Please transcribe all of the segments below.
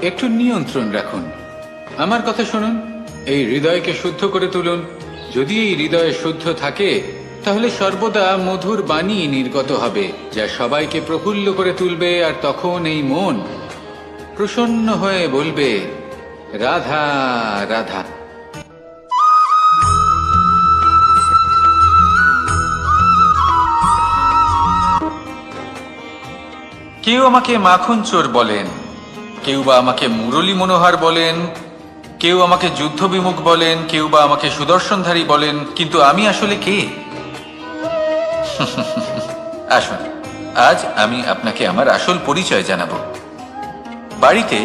একটু নিয়ন্ত্রণ রাখুন। আমার কথা শুনুন, এই হৃদয়কে শুদ্ধ করে তুলুন। যদি এই হৃদয় শুদ্ধ থাকে তাহলে সর্বদা মধুর বাণী নির্গত হবে, যা সবাইকে প্রফুল্ল করে তুলবে। আর তখন এই মন প্রসন্ন হয়ে বলবে, রাধা রাধা। কেউ আমাকে মাখন চোর বলেন, কেউ বা আমাকে মুরলী মনোহর বলেন, কেউ আমাকে যুদ্ধ বিমুখ বলেন, কেউ বা আমাকে সুদর্শনধারী বলেন, কিন্তু আমি আসলে কে? আসুন, আজ আমি আপনাকে আমার আসল পরিচয় জানাবো। বাড়িতে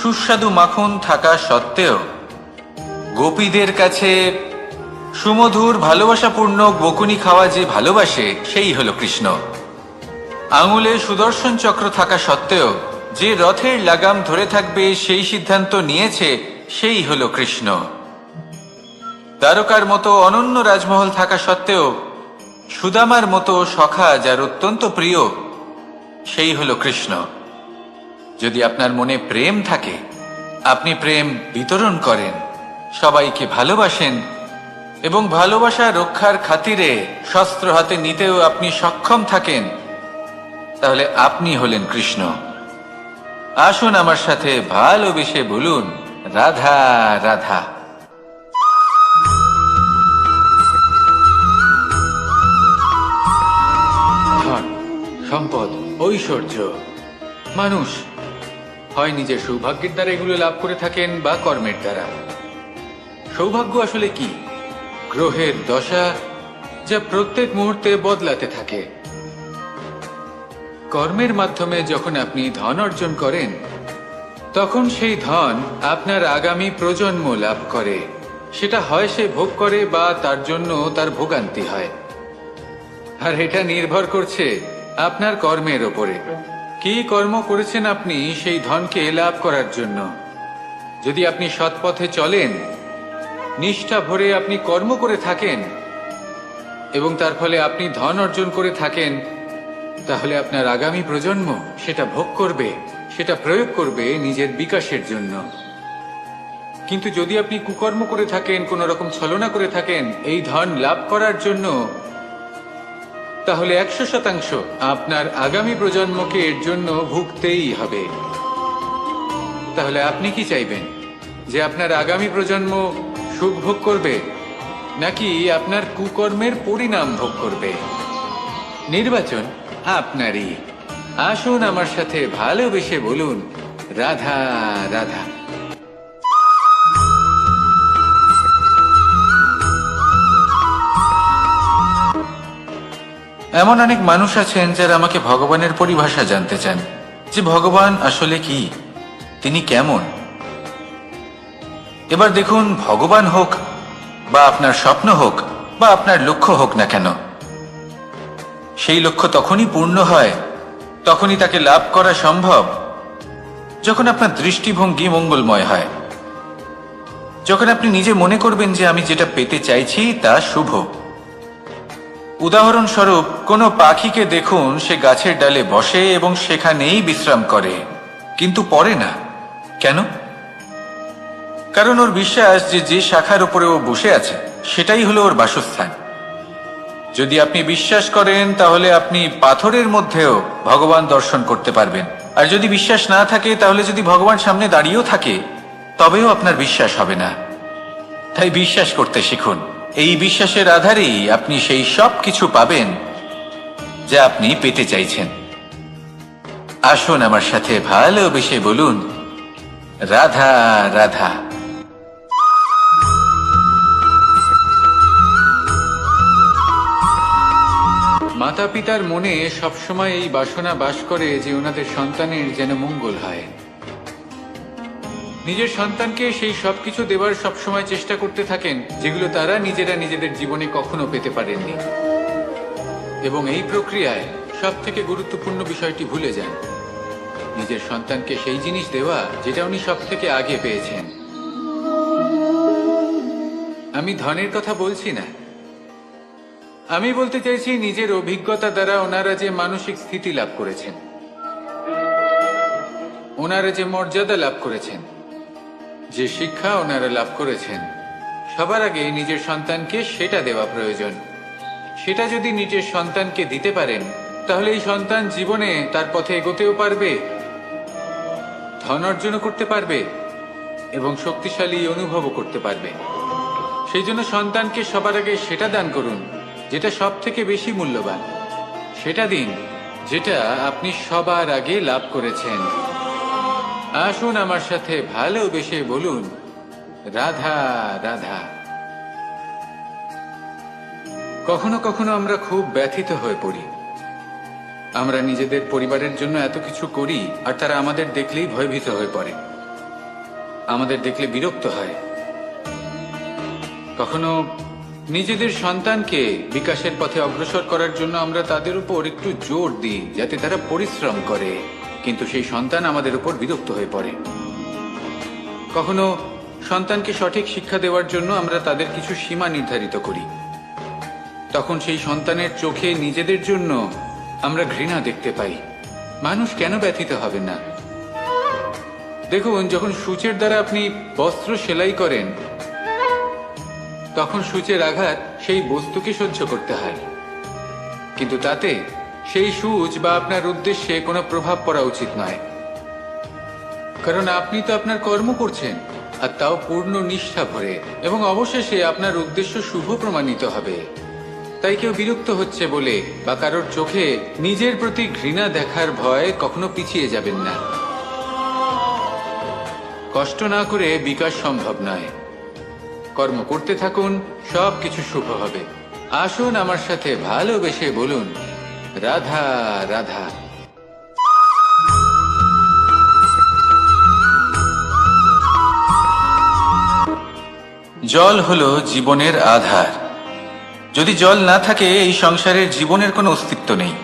সুস্বাদু মাখন থাকা সত্ত্বেও গোপীদের কাছে সুমধুর ভালোবাসাপূর্ণ বকুনি খাওয়া যে ভালোবাসে, সেই হলো কৃষ্ণ। আঙুলে সুদর্শন চক্র থাকা সত্ত্বেও যে রথের লাগাম ধরে থাকবে সেই সিদ্ধান্ত নিয়েছে, সেই হলো কৃষ্ণ। দ্বারকার মতো অনন্য রাজমহল থাকা সত্ত্বেও সুদামার মতো সখা যার অত্যন্ত প্রিয়, সেই হলো কৃষ্ণ। যদি আপনার মনে প্রেম থাকে, আপনি প্রেম বিতরণ করেন, সবাইকে ভালোবাসেন এবং ভালোবাসা রক্ষার খাতিরে শস্ত্র হাতে নিতেও আপনি সক্ষম থাকেন, তাহলে আপনি হলেন কৃষ্ণ। আসুন আমার সাথে ভালোবেসে বলুন, রাধা রাধা। ধন, সম্পদ, ঐশ্বর্য, মানুষ হয় নিজের সৌভাগ্যের দ্বারা এগুলো লাভ করে থাকেন বা কর্মের দ্বারা। সৌভাগ্য আসলে কি? গ্রহের দশা, যা প্রত্যেক মুহূর্তে বদলাতে থাকে। কর্মের মাধ্যমে যখন আপনি ধন অর্জন করেন, তখন সেই ধন আপনার আগামী প্রজন্ম লাভ করে। সেটা হয় সে ভোগ করে বা তার জন্য তার ভোগান্তি হয়। আর এটা নির্ভর করছে আপনার কর্মের ওপরে। কি কর্ম করেছেন আপনি সেই ধনকে লাভ করার জন্য। যদি আপনি সৎ পথে চলেন, নিষ্ঠা ভরে আপনি কর্ম করে থাকেন এবং তার ফলে আপনি ধন অর্জন করে থাকেন, তাহলে আপনার আগামী প্রজন্ম সেটা ভোগ করবে, সেটা প্রয়োগ করবে নিজের বিকাশের জন্য। কিন্তু যদি আপনি কুকর্ম করে থাকেন, কোন রকম ছলনা করে থাকেন এই ধন লাভ করার জন্য, তাহলে 100% আপনার আগামী প্রজন্মকে এর জন্য ভুগতেই হবে। তাহলে আপনি কি চাইবেন? যে আপনার আগামী প্রজন্ম সুখ ভোগ করবে, নাকি আপনার কুকর্মের পরিণাম ভোগ করবে? নির্বাচন আপনারই। আসুন আমার সাথে ভালোবেসে বলুন, রাধা রাধা। এমন অনেক মানুষ আছেন যারা আমাকে ভগবানের পরিভাষা জানতে চান, যে ভগবান আসলে কি, তিনি কেমন। এবার দেখুন, ভগবান হোক বা আপনার স্বপ্ন হোক বা আপনার লক্ষ্য হোক না কেন, সেই লক্ষ্য তখনই পূর্ণ হয়, তখনই তাকে লাভ করা সম্ভব, যখন আপনার দৃষ্টিভঙ্গি মঙ্গলময় হয়। যখন আপনি নিজে মনে করবেন যে আমি যেটা পেতে চাইছি তা শুভ। উদাহরণস্বরূপ, কোনো পাখিকে দেখুন, সে গাছের ডালে বসে এবং সেখানেই বিশ্রাম করে, কিন্তু পড়ে না। কেন? কারণ ওর বিশ্বাস যে যে শাখার উপরে ও বসে আছে সেটাই হলো ওর বাসস্থান। যদি আপনি বিশ্বাস করেন, তাহলে আপনি পাথরের মধ্যেও ভগবান দর্শন করতে পারবেন। আর যদি বিশ্বাস না থাকে, তাহলে যদি ভগবান সামনে দাঁড়িয়েও থাকে, তবেও আপনার বিশ্বাস হবে না। তাই বিশ্বাস করতে শিখুন। এই বিশ্বাসের আধারেই আপনি সেই সব কিছু পাবেন যা আপনি পেতে চাইছেন। আসুন আমার সাথে ভালোবেসে বলুন, রাধা রাধা। মাতা পিতার মনে সবসময় এই বাসনা বাস করে যে ওনাদের সন্তানের যেন মঙ্গল হয়। নিজের সন্তানকে সেই সবকিছু দেবার সবসময় চেষ্টা করতে থাকেন যেগুলো তারা নিজেরা নিজেদের জীবনে কখনো পেতে পারেননি। এবং এই প্রক্রিয়ায় সব থেকে গুরুত্বপূর্ণ বিষয়টি ভুলে যান, নিজের সন্তানকে সেই জিনিস দেওয়া যেটা উনি সব থেকে আগে পেয়েছেন। আমি ধনের কথা বলছি না, আমি বলতে চাইছি নিজের অভিজ্ঞতা দ্বারা ওনারা যে মানসিক স্থিতি লাভ করেছেন। ওনারা যে মর্যাদা লাভ করেছেন, যে শিক্ষা ওনারা লাভ করেছেন, সবার আগে নিজের সন্তানকে সেটা দেওয়া প্রয়োজন। সেটা যদি নিজের সন্তানকে দিতে পারেন, তাহলে এই সন্তান জীবনে তার পথে এগোতেও পারবে, ধন অর্জনও করতে পারবে এবং শক্তিশালী অনুভবও করতে পারবে। সেই জন্য সন্তানকে সবার আগে সেটা দান করুন যেটা সব থেকে বেশি মূল্যবান। সেটা দিন যেটা আপনি সবার আগে লাভ করেছেন। আসুন আমার সাথে ভালোবেসে বলুন, রাধা রাধা। কখনো কখনো আমরা খুব ব্যথিত হয়ে পড়ি। আমরা নিজেদের পরিবারের জন্য এত কিছু করি আর তারা আমাদের দেখলেই ভয়ভীত হয়ে পড়ে, আমাদের দেখলে বিরক্ত হয়। কখনো নিজেদের সন্তানকে বিকাশের পথে অগ্রসর করার জন্য আমরা তাদের উপর একটু জোর দিই যাতে তারা পরিশ্রম করে, কিন্তু সেই সন্তান আমাদের উপর বিরক্ত হয়ে পড়ে। কখনো সন্তানকে সঠিক শিক্ষা দেওয়ার জন্য আমরা তাদের কিছু সীমা নির্ধারিত করি, তখন সেই সন্তানের চোখে নিজেদের জন্য আমরা ঘৃণা দেখতে পাই। মানুষ কেন ব্যথিত হবে না? দেখুন, যখন সূচের দ্বারা আপনি বস্ত্র সেলাই করেন, তখন সূচের আঘাত সেই বস্তুকে সহ্য করতে হয়, কিন্তু তাতে সেই সূচ বা আপনার উদ্দেশ্যে কোনো প্রভাব পড়া উচিত নয়, কারণ আপনি তো আপনার কর্ম করছেন, আর তাও পূর্ণ নিষ্ঠা ভরে, এবং অবশেষে আপনার উদ্দেশ্য শুভ প্রমাণিত হবে। তাই কেউ বিরক্ত হচ্ছে বলে বা কারোর চোখে নিজের প্রতি ঘৃণা দেখার ভয় কখনো পিছিয়ে যাবেন না। কষ্ট না করে বিকাশ সম্ভব নয়। কর্ম করতে থাকুন, সব কিছু শুভ হবে। আসুন আমার সাথে ভালোবেসে বলুন, রাধা রাধা। জল হলো জীবনের আধার। যদি জল না থাকে, এই সংসারের জীবনের কোনো অস্তিত্ব নেই।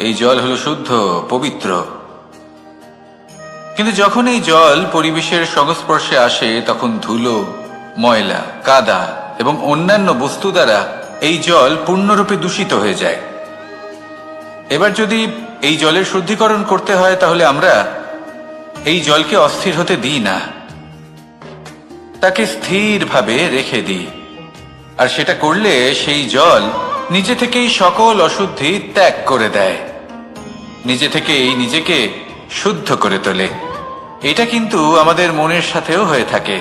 এই জল হলো শুদ্ধ, পবিত্র। কিন্তু যখন এই জল পরিবেশের সংস্পর্শে আসে, তখন ধুলো, ময়লা, কাদা এবং অন্যান্য বস্তু দ্বারা এই জল পূর্ণরূপে দূষিত হয়ে যায়। এবার যদি এই জলের শুদ্ধিকরণ করতে হয়, তাহলে আমরা এই জলকে অস্থির হতে দিই না, তাকে স্থিরভাবে রেখে দিই। আর সেটা করলে সেই জল নিজে থেকেই সকল অশুদ্ধি ত্যাগ করে দেয়, নিজে থেকেই নিজেকে শুদ্ধ করে তোলে। এটা কিন্তু আমাদের মনের সাথেও হয়ে থাকে।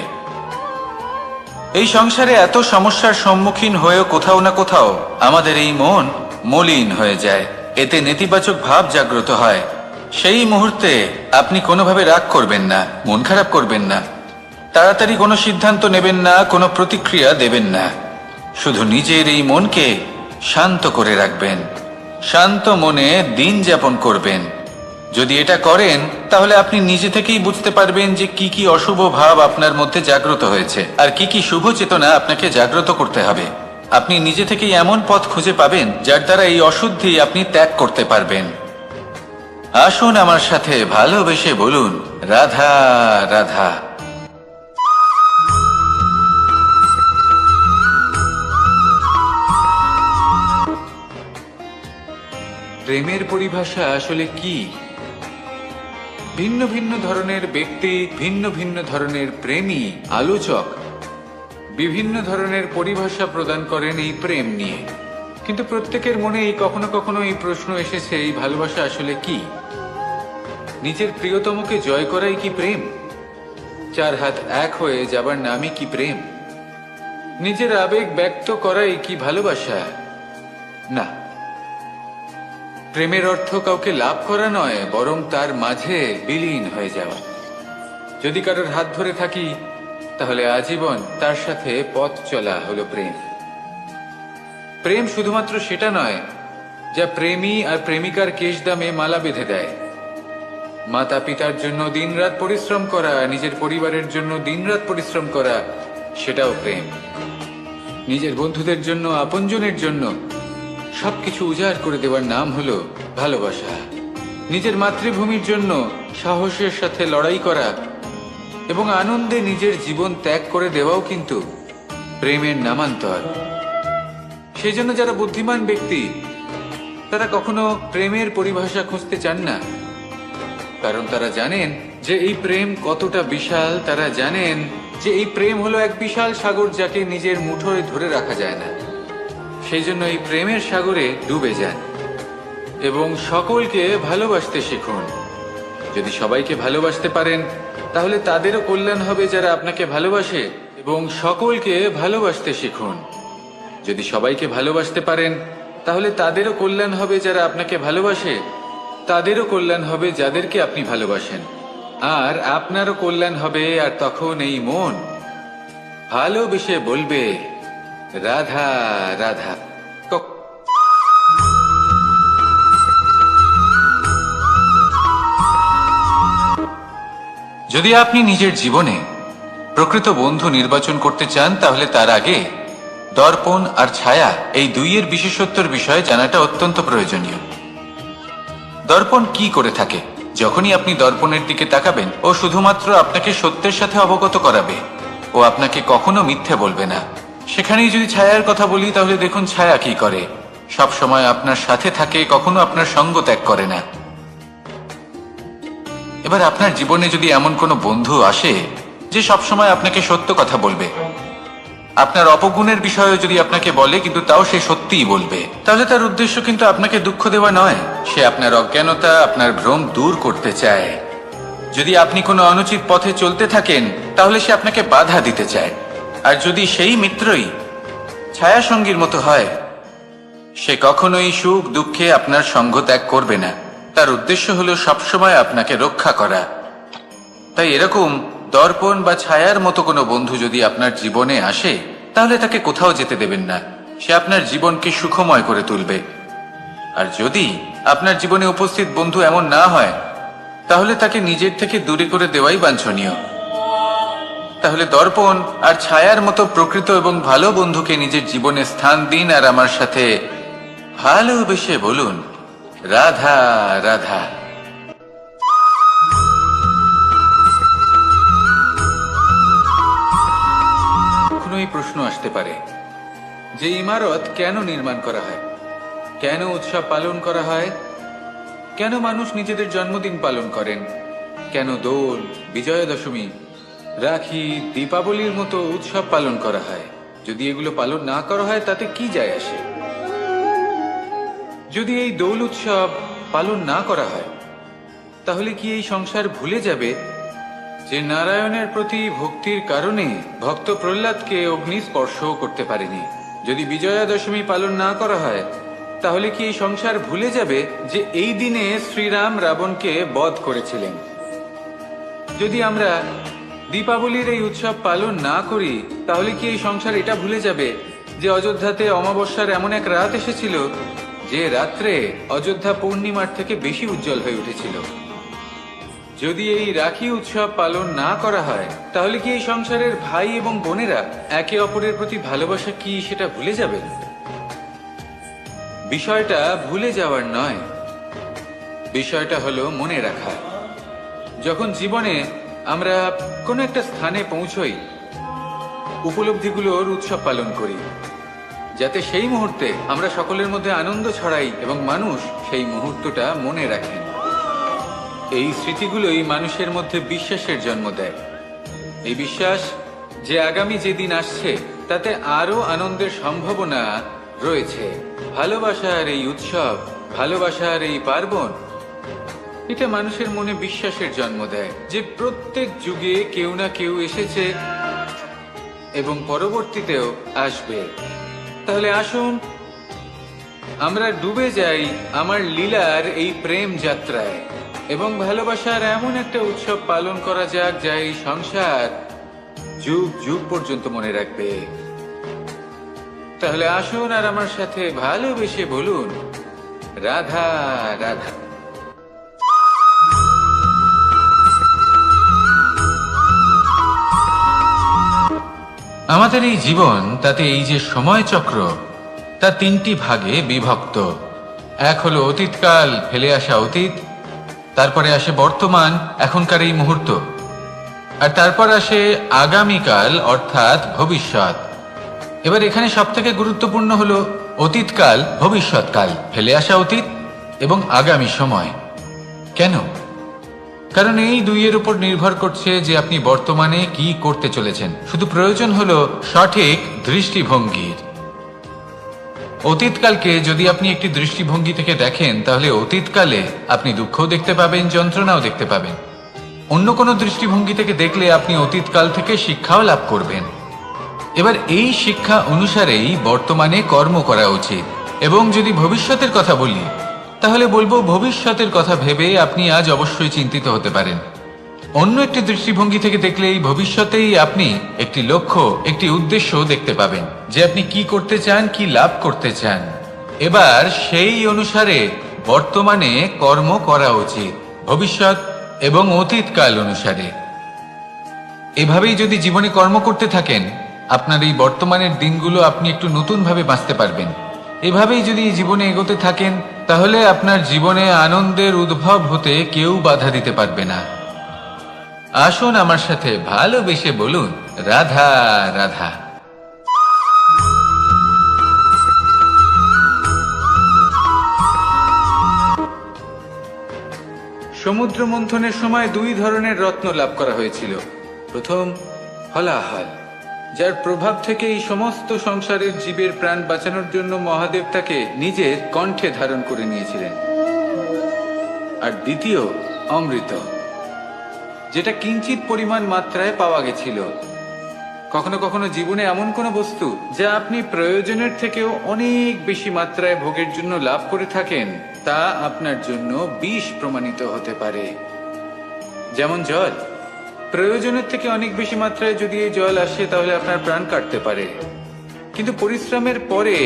এই সংসারে এত সমস্যার সম্মুখীন হয়েও কোথাও না কোথাও আমাদের এই মন মলিন হয়ে যায়, এতে নেতিবাচক ভাব জাগ্রত হয়। সেই মুহূর্তে আপনি কোনোভাবে রাগ করবেন না, মন খারাপ করবেন না, তাড়াতাড়ি কোনো সিদ্ধান্ত নেবেন না, কোনো প্রতিক্রিয়া দেবেন না। শুধু নিজের এই মনকে শান্ত করে রাখবেন, শান্ত মনে দিন যাপন করবেন। যদি এটা করেন, তাহলে আপনি নিজে থেকেই বুঝতে পারবেন যে কি কি অশুভ ভাব আপনার মধ্যে জাগ্রত হয়েছে আর কি কি শুভ চেতনা আপনাকে জাগ্রত করতে হবে। আপনি নিজে থেকেই এমন পথ খুঁজে পাবেন যার দ্বারা এই অশুদ্ধি আপনি ত্যাগ করতে পারবেন। আসুন আমার সাথে ভালোবেসে বলুন, রাধা রাধা। প্রেমের পরিভাষা আসলে কি? ভিন্ন ভিন্ন ধরনের ব্যক্তি, ভিন্ন ভিন্ন ধরনের প্রেমী, আলোচক বিভিন্ন ধরনের পরিভাষা প্রদান করেন এই প্রেম নিয়ে। কিন্তু প্রত্যেকের মনেই কখনো কখনো এই প্রশ্ন এসেছে, এই ভালোবাসা আসলে কি? নিজের প্রিয়তমকে জয় করাই কি প্রেম? চার হাত এক হয়ে যাবার নামই কি প্রেম? নিজের আবেগ ব্যক্ত করাই কি ভালোবাসা? না, প্রেমের অর্থ কাউকে লাভ করা নয়, বরং তার মাঝে বিলীন হয়ে যাওয়া। যদি কারোর হাত ধরে থাকি, তাহলে আজীবন তার সাথে পথ চলা হলো প্রেম। প্রেম শুধুমাত্র সেটা নয় যা প্রেমী আর প্রেমিকার কেশদামে মালা বেঁধে দেয়। মাতা পিতার জন্য দিনরাত পরিশ্রম করা, নিজের পরিবারের জন্য দিনরাত পরিশ্রম করা, সেটাও প্রেম। নিজের বন্ধুদের জন্য, আপনজনের জন্য সবকিছু উজাড় করে দেওয়ার নাম হলো ভালোবাসা। নিজের মাতৃভূমির জন্য সাহসের সাথে লড়াই করা এবং আনন্দে নিজের জীবন ত্যাগ করে দেওয়াও কিন্তু প্রেমের নামান্তর। সেই জন্য যারা বুদ্ধিমান ব্যক্তি, তারা কখনো প্রেমের পরিভাষা খুঁজতে চান না, কারণ তারা জানেন যে এই প্রেম কতটা বিশাল, তারা জানেন যে এই প্রেম হলো এক বিশাল সাগর যাকে নিজের মুঠোয় ধরে রাখা যায় না। সেই জন্য এই প্রেমের সাগরে ডুবে যান এবং সকলকে ভালোবাসতে শিখুন। যদি সবাইকে ভালোবাসতে পারেন তাহলে তাদেরও কল্যাণ হবে যারা আপনাকে ভালোবাসে, এবং সকলকে ভালোবাসতে শিখুন। যদি সবাইকে ভালোবাসতে পারেন তাহলে তাদেরও কল্যাণ হবে যারা আপনাকে ভালোবাসে, তাদেরও কল্যাণ হবে যাদেরকে আপনি ভালোবাসেন, আর আপনারও কল্যাণ হবে। আর তখন এই মন ভালোবেসে বলবে, রাধা রাধা। যদি আপনি নিজের জীবনে প্রকৃত বন্ধু নির্বাচন করতে চান তাহলে তার আগে দর্পণ আর ছায়া এই দুইয়ের বিশেষত্বর বিষয়ে জানাটা অত্যন্ত প্রয়োজনীয়। দর্পণ কি করে থাকে? যখনই আপনি দর্পণের দিকে তাকাবেন ও শুধুমাত্র আপনাকে সত্যের সাথে অবগত করাবে, ও আপনাকে কখনো মিথ্যে বলবে না। সেখানেই যদি ছায়ার কথা বলি তাহলে দেখুন ছায়া কি করে। সব সময় আপনার সাথে থাকে, কখনো আপনার সঙ্গ ত্যাগ করে না। এবার আপনার জীবনে যদি এমন কোনো বন্ধু আসে যে সবসময় আপনাকে সত্য কথা বলবে, আপনার অপগুণের বিষয়ে যদি আপনাকে বলে কিন্তু তাও সে সত্যিই বলবে, তাহলে তার উদ্দেশ্য কিন্তু আপনাকে দুঃখ দেওয়া নয়। সে আপনার অজ্ঞানতা, আপনার ভ্রম দূর করতে চায়। যদি আপনি কোনো অনুচিত পথে চলতে থাকেন তাহলে সে আপনাকে বাধা দিতে চায়। আর যদি সেই মিত্রই ছায়া সঙ্গীর মতো হয়, সে কখনোই সুখ দুঃখে আপনার সঙ্গ ত্যাগ করবে না। তার উদ্দেশ্য হলো সবসময় আপনাকে রক্ষা করা। তাই এরকম দর্পণ বা ছায়ার মতো কোনো বন্ধু যদি আপনার জীবনে আসে তাহলে তাকে কোথাও যেতে দেবেন না। সে আপনার জীবনকে সুখময় করে তুলবে। আর যদি আপনার জীবনে উপস্থিত বন্ধু এমন না হয় তাহলে তাকে নিজের থেকে দূরে করে দেওয়াই বাঞ্ছনীয়। তাহলে দর্পণ আর ছায়ার মতো প্রকৃত এবং ভালো বন্ধুকে নিজের জীবনে স্থান দিন, আর আমার সাথে ভালোবেসে বলুন, রাধা রাধা। কখনোই প্রশ্ন আসতে পারে যে ইমারত কেন নির্মাণ করা হয়, কেন উৎসব পালন করা হয়, কেন মানুষ নিজেদের জন্মদিন পালন করেন, কেন দোল, বিজয়া দশমী, রাখি, দীপাবলির মতো উৎসব পালন করা হয়। যদি এগুলো পালন না করা হয় তাতে কি যায় আসে? যদি এই দোল উৎসব পালন না করা হয় তাহলে কি এই সংসার ভুলে যাবে যে নারায়ণের প্রতি ভক্তির কারণে ভক্ত প্রহ্লাদকে অগ্নি স্পর্শও করতে পারেনি? যদি বিজয়া দশমী পালন না করা হয় তাহলে কি এই সংসার ভুলে যাবে যে এই দিনে শ্রীরাম রাবণকে বধ করেছিলেন? যদি আমরা দীপাবলির এই উৎসব পালন না করি তাহলে কি এই সংসার এটা ভুলে যাবে যে অযোধ্যাতে অমাবস্যার এমন এক রাত এসেছিল যে রাত্রে অযোধ্যা পূর্ণিমার থেকে বেশি উজ্জ্বল হয়ে উঠেছিল? যদি এই রাখি উৎসব পালন না করা হয় তাহলে কি এই সংসারের ভাই এবং বোনেরা একে অপরের প্রতি ভালোবাসা কি সেটা ভুলে যাবে? বিষয়টা ভুলে যাওয়ার নয়, বিষয়টা হলো মনে রাখা। যখন জীবনে আমরা কোনো একটা স্থানে পৌঁছই, উপলব্ধিগুলোর উৎসব পালন করি, যাতে সেই মুহূর্তে আমরা সকলের মধ্যে আনন্দ ছড়াই এবং মানুষ সেই মুহূর্তটা মনে রাখেন। এই স্মৃতিগুলোই মানুষের মধ্যে বিশ্বাসের জন্ম দেয়। এই বিশ্বাস যে আগামী যেদিন আসছে তাতে আরো আনন্দের সম্ভাবনা রয়েছে। ভালোবাসার এই উৎসব, ভালোবাসার এই পার্বণ, এটা মানুষের মনে বিশ্বাসের জন্ম দেয় যে প্রত্যেক যুগে কেউ না কেউ এসেছে এবং পরবর্তীতেও আসবে। তাহলে আসুন আমরা ডুবে যাই আমার লীলার এই প্রেম যাত্রায় এবং ভালোবাসার এমন একটা উৎসব পালন করা যাক যা এই সংসার যুগ যুগ পর্যন্ত মনে রাখবে। তাহলে আসুন আর আমার সাথে ভালোবেসে বলুন, রাধা রাধা। আমাদের এই জীবন, তাতে এই যে সময় চক্র, তা তিনটি ভাগে বিভক্ত। এক হলো অতীতকাল, ফেলে আসা অতীত, তারপরে আসে বর্তমান, এখনকার এই মুহূর্ত, আর তারপর আসে আগামীকাল অর্থাৎ ভবিষ্যৎ। এবার এখানে সবথেকে গুরুত্বপূর্ণ হলো অতীতকাল, ভবিষ্যৎকাল, ফেলে আসা অতীত এবং আগামী সময়। কেন? কারণ এই দুইয়ের উপর নির্ভর করছে যে আপনি বর্তমানে কি করতে চলেছেন। শুধু প্রয়োজন হলো সঠিক দৃষ্টিভঙ্গির। অতীতকালকে যদি আপনি একটি দৃষ্টিভঙ্গি থেকে দেখেন, তাহলে অতীতকালে আপনি দুঃখও দেখতে পাবেন, যন্ত্রণাও দেখতে পাবেন। অন্য কোনো দৃষ্টিভঙ্গি থেকে দেখলে আপনি অতীতকাল থেকে শিক্ষাও লাভ করবেন। এবার এই শিক্ষা অনুসারেই বর্তমানে কর্ম করা উচিত। এবং যদি ভবিষ্যতের কথা বলি, তাহলে বলবো ভবিষ্যতের কথা ভেবে আপনি আজ অবশ্যই চিন্তিত হতে পারেন। অন্য একটি দৃষ্টিভঙ্গি থেকে দেখলে এই ভবিষ্যতেই আপনি একটি লক্ষ্য, একটি উদ্দেশ্য দেখতে পাবেন, যে আপনি কি করতে চান, কি লাভ করতে চান। এবার সেই অনুসারে বর্তমানে কর্ম করা উচিত, ভবিষ্যৎ এবং অতীতকাল অনুসারে। এভাবেই যদি জীবনে কর্ম করতে থাকেন, আপনার এই বর্তমানের দিনগুলো আপনি একটু নতুনভাবে বাঁচতে পারবেন। এভাবেই যদি জীবনে এগোতে থাকেন, তাহলে আপনার জীবনে আনন্দের উদ্ভব হতে কেউ বাধা দিতে পারবে না। আসুন আমার সাথে ভালোবেসে বলুন, রাধা রাধা। সমুদ্র মন্থনের সময় দুই ধরনের রত্ন লাভ করা হয়েছিল। প্রথম হলাহল, যার প্রভাব থেকে এই সমস্ত সংসারের জীবের প্রাণ বাঁচানোর জন্য মহাদেব তাকে নিজের কণ্ঠে ধারণ করে নিয়েছিলেন। আর দ্বিতীয় অমৃত, যেটা কিঞ্চিত পরিমাণ মাত্রায় পাওয়া গেছিল। কখনো কখনো জীবনে এমন কোনো বস্তু যা আপনি প্রয়োজনের থেকেও অনেক বেশি মাত্রায় ভোগের জন্য লাভ করে থাকেন, তা আপনার জন্য বিষ প্রমাণিত হতে পারে। যেমন জল, প্রয়োজনের থেকে অনেক বেশি মাত্রায় যদি এই জল আসে, তাহলে আপনার প্রাণ কাটতে পারে। কিন্তু পরিশ্রমের পরে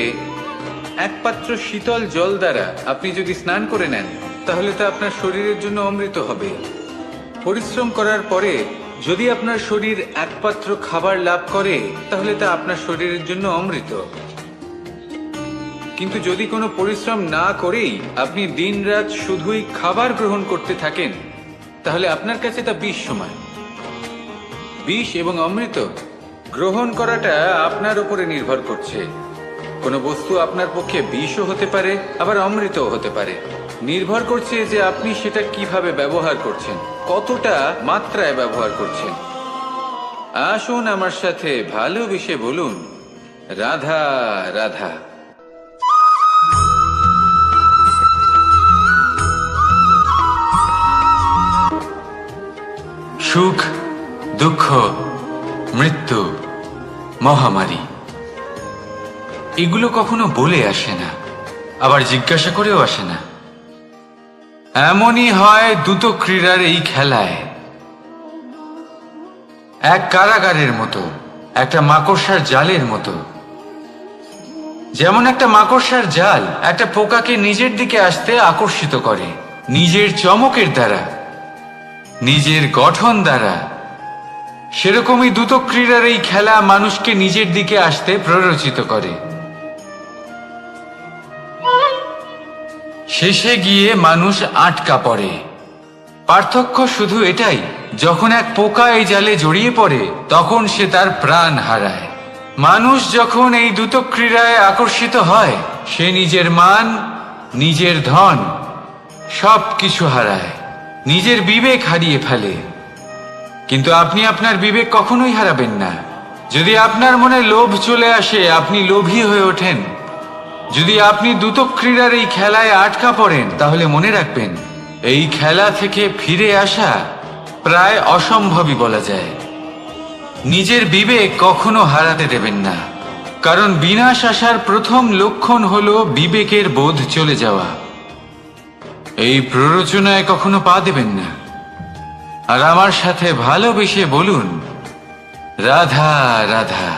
এক পাত্র শীতল জল দ্বারা আপনি যদি স্নান করে নেন, তাহলে তা আপনার শরীরের জন্য অমৃত হবে। পরিশ্রম করার পরে যদি আপনার শরীর এক পাত্র খাবার লাভ করে, তাহলে তা আপনার শরীরের জন্য অমৃত। কিন্তু যদি কোনো পরিশ্রম না করেই আপনি দিনরাত শুধুই খাবার গ্রহণ করতে থাকেন, তাহলে আপনার কাছে তা বিষ সমান। বিষ এবং অমৃত গ্রহণ করাটা আপনার উপরে নির্ভর করছে। কোনো বস্তু আপনার পক্ষে বিষও হতে পারে, আবার অমৃতও হতে পারে। নির্ভর করছে যে আপনি সেটা কিভাবে ব্যবহার করছেন, কতটা মাত্রায় ব্যবহার করছেন। আসুন আমার সাথে ভালোবেসে বলুন, রাধা রাধা। সুখ, দুঃখ, মৃত্যু, মহামারী, এগুলো কখনো বলে আসে না, আবার জিজ্ঞাসা করেও আসে না। এমনই হয় দ্রুত ক্রীড়ার এই খেলায়। এক কারাগারের মতো, একটা মাকড়সার জালের মতো। যেমন একটা মাকড়সার জাল একটা পোকাকে নিজের দিকে আসতে আকর্ষিত করে, নিজের চমকের দ্বারা, নিজের গঠন দ্বারা। সেরকমই দ্রুত ক্রীড়ার এই খেলা মানুষকে নিজের দিকে আসতে প্ররোচিত করে। শেষে গিয়ে মানুষ আটকা পড়ে। পার্থক্য শুধু এটাই, যখন এক পোকা এই জালে জড়িয়ে পড়ে, তখন সে তার প্রাণ হারায়। মানুষ যখন এই দ্রুত ক্রীড়ায় আকর্ষিত হয়, সে নিজের মান, নিজের ধন সব কিছু হারায়, নিজের বিবেক হারিয়ে ফেলে। কিন্তু আপনি আপনার বিবেক কখনোই হারাবেন না। যদি আপনার মনে লোভ চলে আসে, আপনি লোভী হয়ে ওঠেন। যদি আপনি দ্রুত ক্রীড়ার এই খেলায় আটকা পড়েন, তাহলে মনে রাখবেন, এই খেলা থেকে ফিরে আসা প্রায় অসম্ভবই বলা যায়। নিজের বিবেক কখনো হারাতে দেবেন না, কারণ বিনাশ আসার প্রথম লক্ষণ হলো বিবেকের বোধ চলে যাওয়া। এই প্ররোচনায় কখনো পা দেবেন না। আর আমার সাথে ভালোবেসে বলুন, রাধা রাধা।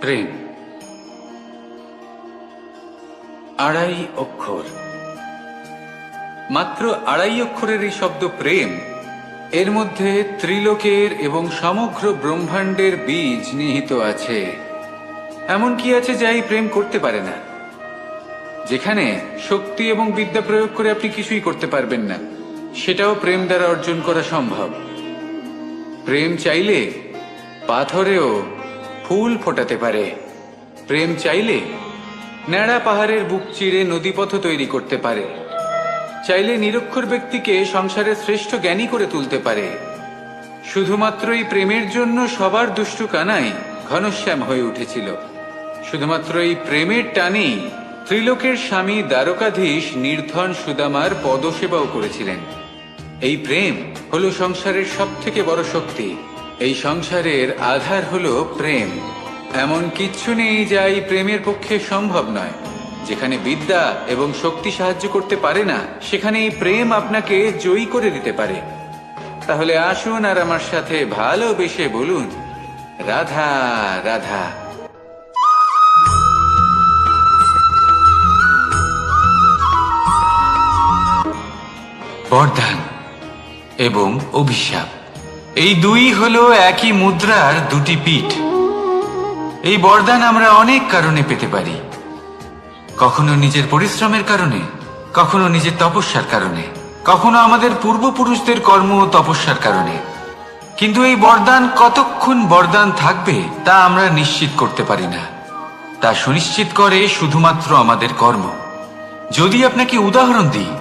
প্রেম আড়াই অক্ষর, মাত্র আড়াই অক্ষরের এই শব্দ প্রেম, এর মধ্যে ত্রিলোকের এবং সমগ্র ব্রহ্মাণ্ডের বীজ নিহিত আছে। এমন কি আছে যা এই প্রেম করতে পারে না? যেখানে শক্তি এবং বিদ্যা প্রয়োগ করে আপনি কিছুই করতে পারবেন না, সেটাও প্রেম দ্বারা অর্জন করা সম্ভব। প্রেম চাইলে পাথরেও ফুল ফোটাতে পারে। প্রেম চাইলে ন্যাড়া পাহাড়ের বুক চিরে নদীপথ তৈরি করতে পারে। চাইলে নিরক্ষর ব্যক্তিকে সংসারের শ্রেষ্ঠ জ্ঞানী করে তুলতে পারে। শুধুমাত্র এই প্রেমের জন্য সবার দুষ্টু কানাই ঘনশ্যাম হয়ে উঠেছিল। শুধুমাত্র এই প্রেমের টানেই ত্রিলোকের স্বামী দ্বারকাধীশ নির্ধন সুদামার পদসেবাও করেছিলেন। এই প্রেম হলো সংসারের সব থেকে বড় শক্তি। এই সংসারের আধার হলো প্রেম। এমন কিচ্ছু নেই যা এই প্রেমের পক্ষে সম্ভব নয়। যেখানে বিদ্যা এবং শক্তি সাহায্য করতে পারে না, সেখানে এই প্রেম আপনাকে জয়ী করে দিতে পারে। তাহলে আসুন আর আমার সাথে ভালোবেসে বলুন, রাধা রাধা। বরদান এবং অভিশাপ, এই দুই হলো একই মুদ্রার দুটি পিঠ। এই বরদান আমরা অনেক কারণে পেতে পারি। কখনো নিজের পরিশ্রমের কারণে, কখনো নিজের তপস্যার কারণে, কখনো আমাদের পূর্বপুরুষদের কর্ম ও তপস্যার কারণে। কিন্তু এই বরদান কতক্ষণ বরদান থাকবে তা আমরা নিশ্চিত করতে পারি না। তা সুনিশ্চিত করে শুধুমাত্র আমাদের কর্ম। যদি আপনাকে উদাহরণ দিই,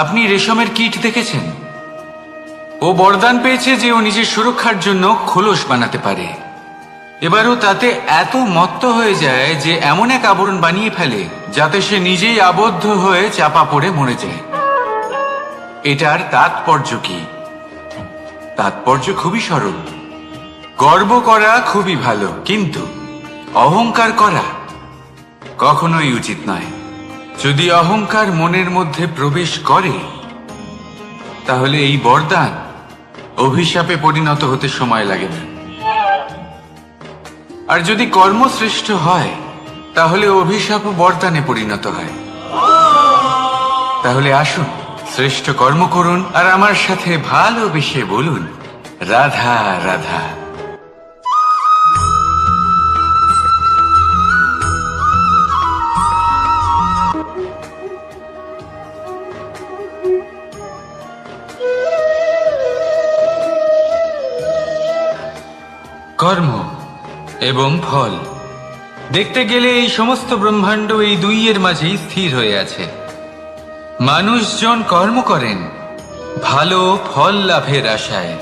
আপনি রেশমের কীট দেখেছেন? ও বরদান পেয়েছে যে ও নিজের সুরক্ষার জন্য খোলস বানাতে পারে। এবারও তাতে এত মত্ত হয়ে যায় যে এমন এক আবরণ বানিয়ে ফেলে যাতে সে নিজেই আবদ্ধ হয়ে চাপা পড়ে মরে যায়। এটার তাৎপর্য কি? তাৎপর্য খুবই সরল। গর্ব করা খুবই ভালো, কিন্তু অহংকার করা কখনোই উচিত নয়। যদি অহংকার মনের মধ্যে প্রবেশ করে, তাহলে এই বরদান অভিশাপে পরিণত হতে সময় লাগে না। আর যদি কর্মশ্রেষ্ঠ হয়, তাহলে অভিশাপ বরদানে পরিণত হয়। তাহলে আসুন শ্রেষ্ঠ কর্ম করুন আর আমার সাথে ভালোবেসে বলুন, রাধা রাধা। কর্ম এবং ফল, দেখতে গেলে এই সমস্ত ব্রহ্মাণ্ড এই দুইয়ের মাঝেই স্থির হয়ে আছে। মানুষজন কর্ম করেন ভালো ফল লাভের আশায়,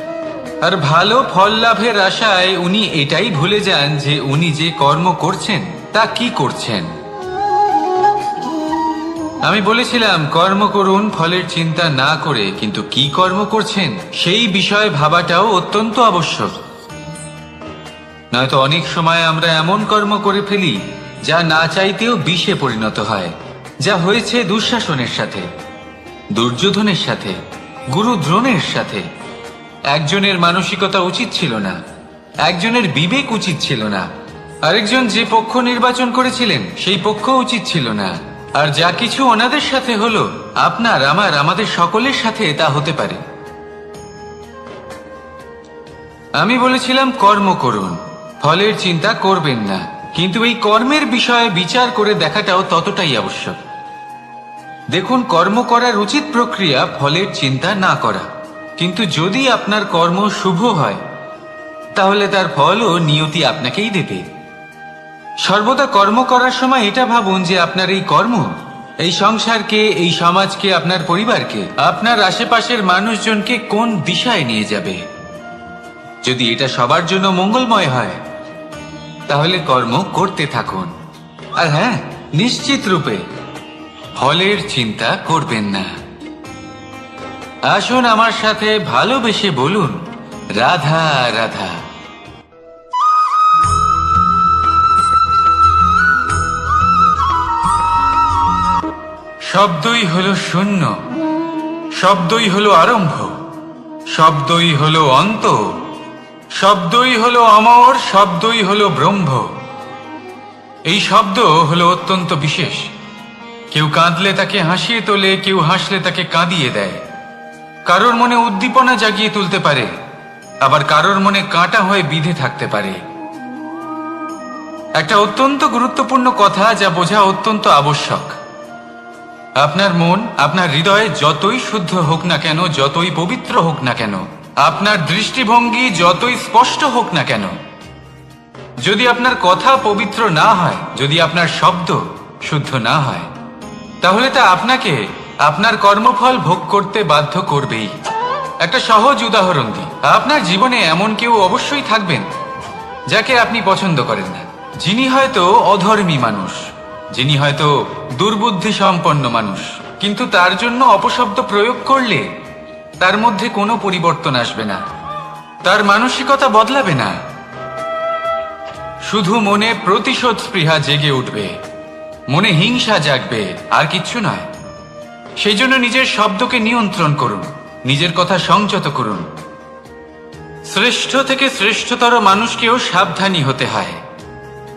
আর ভালো ফল লাভের আশায় উনি এটাই ভুলে যান যে উনি যে কর্ম করছেন তা কি করছেন। আমি বলেছিলাম কর্ম করুন ফলের চিন্তা না করে, কিন্তু কি কর্ম করছেন সেই বিষয়ে ভাবাটাও অত্যন্ত আবশ্যক। নয়তো অনেক সময় আমরা এমন কর্ম করে ফেলি যা না চাইতেও বিষে পরিণত হয়। যা হয়েছে দুঃশাসনের সাথে, দুর্যোধনের সাথে, গুরু দ্রোণের সাথে। একজনের মানসিকতা উচিত ছিল না, একজনের বিবেক উচিত ছিল না, আরেকজন যে পক্ষ নির্বাচন করেছিলেন সেই পক্ষ উচিত ছিল না। আর যা কিছু ওনাদের সাথে হলো, আপনার আমার আমাদের সকলের সাথে তা হতে পারে। আমি বলেছিলাম কর্ম করুন, ফলের চিন্তা করবেন না, কিন্তু এই কর্মের বিষয়ে বিচার করে দেখাটাও ততটাই আবশ্যক। দেখুন, কর্ম করার উচিত প্রক্রিয়া ফলের চিন্তা না করা, কিন্তু যদি আপনার কর্ম শুভ হয় তাহলে তার ফলও নিয়তি আপনাকেই দেবে। সর্বদা কর্ম করার সময় এটা ভাবুন যে আপনার এই কর্ম এই সংসারকে, এই সমাজকে, আপনার পরিবারকে, আপনার আশেপাশের মানুষজনকে কোন দিশায় নিয়ে যাবে। যদি এটা সবার জন্য মঙ্গলময় হয় তাহলে কর্ম করতে থাকুন। আর হ্যাঁ, নিশ্চিত রূপে ফলের চিন্তা করবেন না। আসুন আমার সাথে ভালোবেসে বলুন, রাধা রাধা। শব্দই হলো শূন্য, শব্দই হলো আরম্ভ, শব্দই হলো অন্ত, শব্দই হলো অমর, শব্দই হলো ব্রহ্ম। এই শব্দ হলো অত্যন্ত বিশেষ। কেউ কাঁদলে তাকে হাসিয়ে তোলে, কেউ হাসলে তাকে কাঁদিয়ে দেয়। কারোর মনে উদ্দীপনা জাগিয়ে তুলতে পারে, আবার কারোর মনে কাঁটা হয়ে বিঁধে থাকতে পারে। একটা অত্যন্ত গুরুত্বপূর্ণ কথা যা বোঝা অত্যন্ত আবশ্যক। আপনার মন, আপনার হৃদয় যতই শুদ্ধ হোক না কেন, যতই পবিত্র হোক না কেন, আপনার দৃষ্টিভঙ্গি যতই স্পষ্ট হোক না কেন, যদি আপনার কথা পবিত্র না হয়, যদি আপনার শব্দ শুদ্ধ না হয়, তাহলে তা আপনাকে আপনার কর্মফল ভোগ করতে বাধ্য করবেই। একটা সহজ উদাহরণ দিই, আপনার জীবনে এমন কেউ অবশ্যই থাকবেন যাকে আপনি পছন্দ করেন না, যিনি হয়তো অধর্মী মানুষ, যিনি হয়তো দুর্বুদ্ধি সম্পন্ন মানুষ, কিন্তু তার জন্য অপশব্দ প্রয়োগ করলে তার মধ্যে কোনো পরিবর্তন আসবে না, তার মানসিকতা বদলাবে না, শুধু মনে প্রতিশোধ স্পৃহা জেগে উঠবে, মনে হিংসা জাগবে, আর কিচ্ছু নয়। সেই জন্য নিজের শব্দকে নিয়ন্ত্রণ করুন, নিজের কথা সংযত করুন। শ্রেষ্ঠ থেকে শ্রেষ্ঠতর মানুষকেও সাবধানী হতে হয়,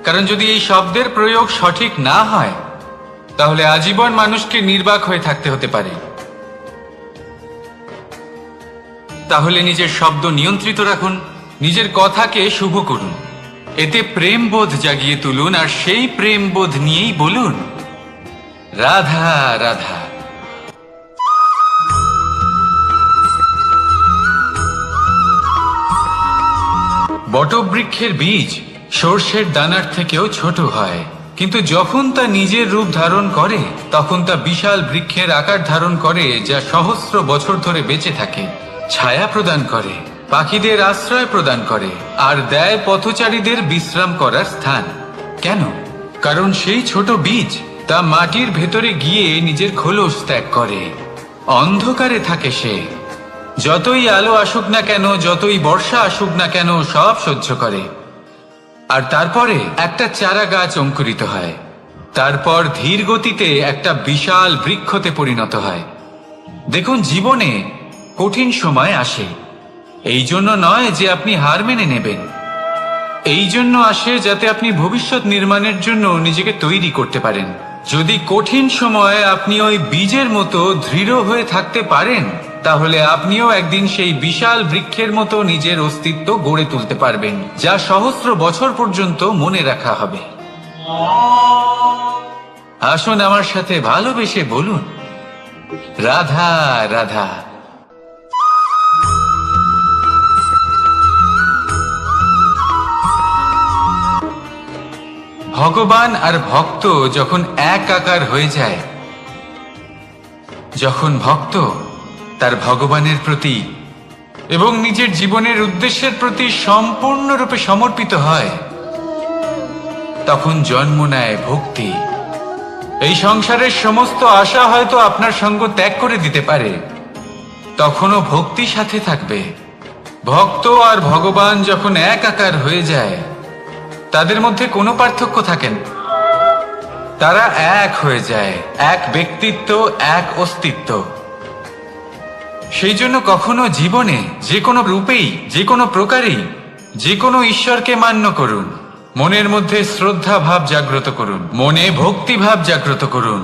কারণ যদি এই শব্দের প্রয়োগ সঠিক না হয়, তাহলে আজীবন মানুষকে নির্বাক হয়ে থাকতে হতে পারে। তাহলে নিজের শব্দ নিয়ন্ত্রিত রাখুন, নিজের কথাকে শুভ করুন, এতে প্রেমবোধ জাগিয়ে তুলুন, আর সেই প্রেমবোধ নিয়েই বলুন, রাধা রাধা। বটবৃক্ষের বীজ সর্ষের দানার থেকেও ছোট হয়, কিন্তু যখন তা নিজের রূপ ধারণ করে তখন তা বিশাল বৃক্ষের আকার ধারণ করে, যা সহস্র বছর ধরে বেঁচে থাকে, ছায়া প্রদান করে, পাখিদের আশ্রয় প্রদান করে, আর দেয় পথচারীদের বিশ্রাম করার স্থান। কেন? কারণ সেই ছোট বীজ তা মাটির ভেতরে গিয়ে নিজের খোলস ত্যাগ করে। অন্ধকারে থাকে সে, যতই আলো আসুক না কেন, যতই বর্ষা আসুক না কেন, সব সহ্য করে। আর তারপরে একটা চারা গাছ অঙ্কুরিত হয়, তারপর ধীর গতিতে একটা বিশাল বৃক্ষতে পরিণত হয়। দেখুন, জীবনে কঠিন সময় আসে, এই জন্য নয় যে আপনি হার মেনে নেবেন, এই জন্য আসে যাতে আপনি ভবিষ্যৎ নির্মাণের জন্য নিজেকে তৈরি করতে পারেন। যদি কঠিন সময়ে আপনি ওই বীজের মতো দৃঢ় হয়ে থাকতে পারেন, তাহলে আপনিও একদিন সেই বিশাল বৃক্ষের মতো নিজের অস্তিত্ব গড়ে তুলতে পারবেন, যা সহস্র বছর পর্যন্ত মনে রাখা হবে। আসুন আমার সাথে ভালোবেসে বলুন, রাধা রাধা। ভগবান আর ভক্ত যখন এক আকার হয়ে যায়, যখন ভক্ত তার ভগবানের প্রতি এবং নিজের জীবনের উদ্দেশ্যের প্রতি সম্পূর্ণরূপে সমর্পিত হয়, তখন জন্ম নেয় ভক্তি। এই সংসারের সমস্ত আশা হয়তো আপনার সঙ্গ ত্যাগ করে দিতে পারে, তখনও ভক্তি সাথে থাকবে। ভক্ত আর ভগবান যখন এক আকার হয়ে যায়, তাদের মধ্যে কোনো পার্থক্য থাকে না, তারা এক হয়ে যায়, এক ব্যক্তিত্ব, এক অস্তিত্ব। সেই জন্য কখনো জীবনে যে কোনো রূপেই, যে কোনো প্রকারেই, যে কোনো ঈশ্বরকে মান্য করুন, মনের মধ্যে শ্রদ্ধা ভাব জাগ্রত করুন, মনে ভক্তি ভাব জাগ্রত করুন।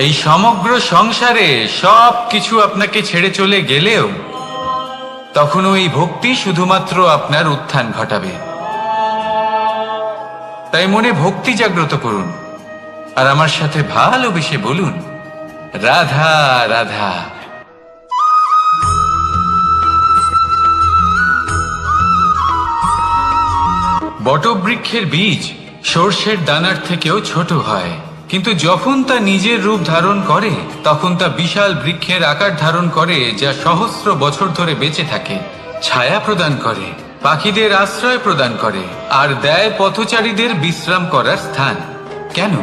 এই সমগ্র সংসারে সব কিছু আপনাকে ছেড়ে চলে গেলেও তখনও এই ভক্তি শুধুমাত্র আপনার উত্থান ঘটাবে। তাই মনে ভক্তি জাগ্রত করুন, আর আমার সাথে ভালোবেসে বলুন, রাধা রাধা। বটবৃক্ষের বীজ সর্ষের দানার থেকেও ছোট হয়, কিন্তু যখন তা নিজের রূপ ধারণ করে তখন তা বিশাল বৃক্ষের আকার ধারণ করে, যা সহস্র বছর ধরে বেঁচে থাকে, ছায়া প্রদান করে, পাখিদের আশ্রয় প্রদান করে, আর দেয় পথচারীদের বিশ্রাম করার স্থান। কেন?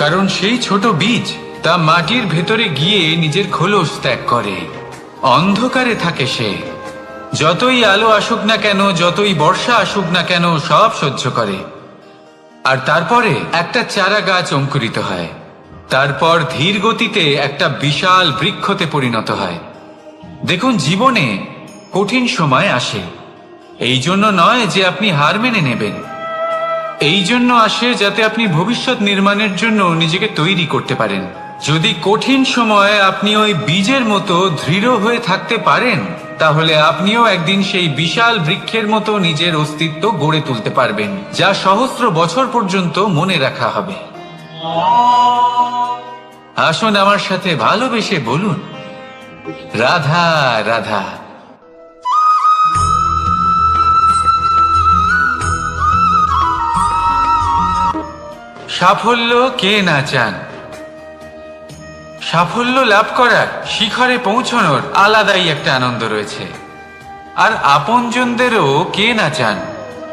কারণ সেই ছোট বীজ তা মাটির ভেতরে গিয়ে নিজের খোলস ত্যাগ করে। অন্ধকারে থাকে সে, যতই আলো আসুক না কেন, যতই বর্ষা আসুক না কেন, সব সহ্য করে। আর তারপরে একটা চারা গাছ অঙ্কুরিত হয়, তারপর ধীর গতিতে একটা বিশাল বৃক্ষতে পরিণত হয়। দেখুন, জীবনে কঠিন সময় আসে, এই জন্য নয় যে আপনি হার মেনে নেবেন, এই জন্য আসে যাতে আপনি ভবিষ্যৎ নির্মাণের জন্য নিজেকে তৈরি করতে পারেন। যদি কঠিন সময়ে আপনি ওই বীজের মতো দৃঢ় হয়ে থাকতে পারেন, তাহলে আপনিও একদিন সেই বিশাল বৃক্ষের মতো নিজের অস্তিত্ব গড়ে তুলতে পারবেন, যা সহস্র বছর পর্যন্ত মনে রাখা হবে। আসুন আমার সাথে ভালোবেসে বলুন, রাধা রাধা। সাফল্য কে না চান? সাফল্য লাভ করার শিখরে পৌঁছানোর আলাদাই একটা আনন্দ রয়েছে। আর আপনজনদেরও কে না চান?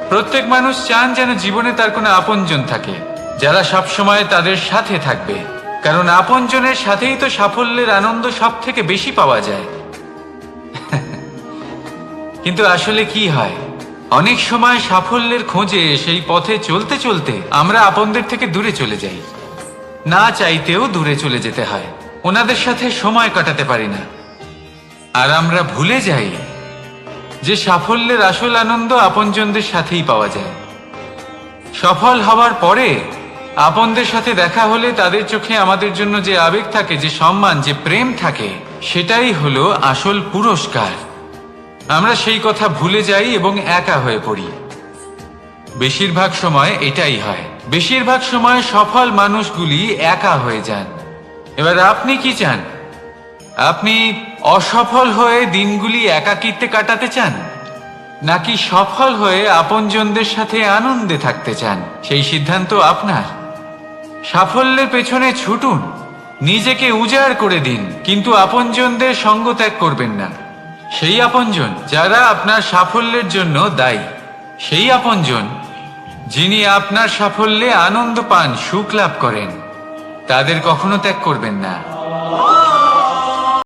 প্রত্যেক মানুষ চান যেন জীবনে তার কোনো আপনজন থাকে, যারা সবসময় তাদের সাথে থাকবে। কারণ আপনজনের সাথেই তো সাফল্যের আনন্দ সব থেকে বেশি পাওয়া যায়। কিন্তু আসলে কি হয়, অনেক সময় সাফল্যের খোঁজে সেই পথে চলতে চলতে আমরা আপনদের থেকে দূরে চলে যাই। না চাইতেও দূরে চলে যেতে হয়, ওনাদের সাথে সময় কাটাতে পারি না। আর আমরা ভুলে যাই যে সাফল্যের আসল আনন্দ আপনজনদের সাথেই পাওয়া যায়। সফল হওয়ার পরে আপনদের সাথে দেখা হলে তাদের চোখে আমাদের জন্য যে আবেগ থাকে, যে সম্মান, যে প্রেম থাকে, সেটাই হলো আসল পুরস্কার। আমরা সেই কথা ভুলে যাই এবং একা হয়ে পড়ি। বেশিরভাগ সময় এটাই হয়। বেশিরভাগ সময় সফল মানুষগুলি একা হয়ে যান। এবার আপনি কি চান? আপনি অসফল হয়ে দিনগুলি একাকিত্বে কাটাতে চান, নাকি সফল হয়ে আপনজনদের সাথে আনন্দে থাকতে চান? সেই সিদ্ধান্ত আপনার। সাফল্যের পেছনে ছুটুন, নিজেকে উজাড় করে দিন, কিন্তু আপনজনদের সঙ্গ ত্যাগ করবেন না। সেই আপনজন যারা আপনার সাফল্যের জন্য দায়ী, সেই আপনজন যিনি আপনার সাফল্যে আনন্দ পান, সুখ লাভ করেন, তাদের কখনো ত্যাগ করবেন না।